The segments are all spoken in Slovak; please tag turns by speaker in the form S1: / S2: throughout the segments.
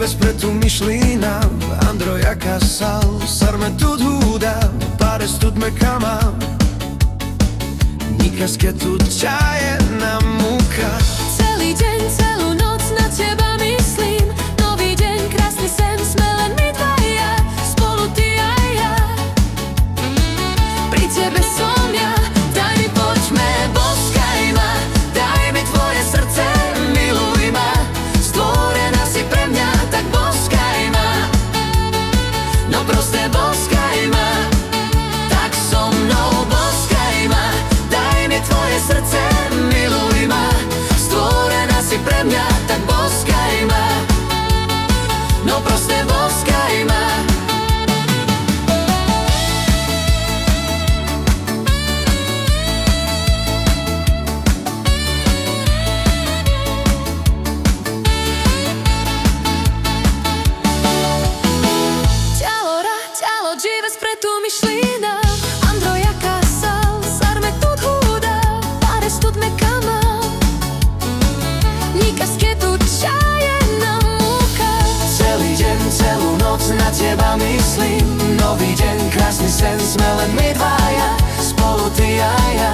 S1: bez pretumišljina, Andro jaka sal, sar me tu huda, pare stud me kama, Nikaske tu čaje na muka.
S2: Celý deň, celú noc na teba myslím. Nový deň, krásny sen, sme len my dvaja, spolu ty a ja. Pri tebe som ja, daj mi, poďme, boskaj ma. Daj mi tvoje srdce, miluj ma. Stvorená si pre mňa, tak boskaj ma. No proste boskaj ma, tak so mnou boskaj ma. Daj mi tvoje srdce, miluj ma. Stvorená si pre mňa, tak boskaj ma. No proste boskaj ma. Ťalo džive spretu myšlina, Andro jaka sal, sar me tu huda, pare stud me kama, Nikaske tu čaje na muka.
S1: Celý deň, celú noc na teba myslím. Nový deň, krásny sen, sme len my dvaja, spolu ty a ja.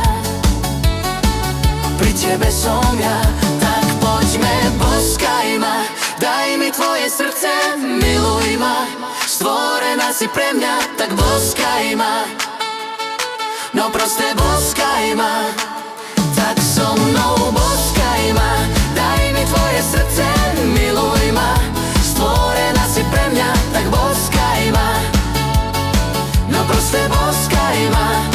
S1: Pri tebe som ja, tak poďme, boskaj ma. Daj mi tvoje srdce, miluj ma. Stvorená si pre mňa, tak boskaj ma. No proste boskaj ma, tak so mnou boskaj ma. Daj mi tvoje srdce, miluj ma. Stvorená si pre mňa, tak boskaj ma. No proste boskaj ma.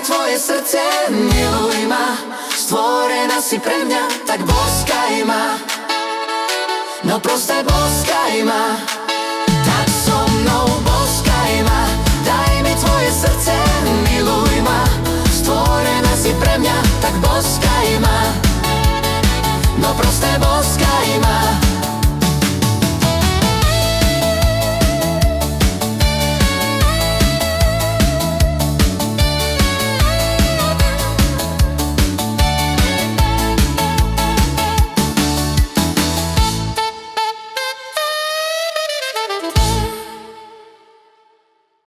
S1: Tvoje srdce, miluj ma. Stvorená si pre mňa, tak boskaj ma. No proste boskaj ma.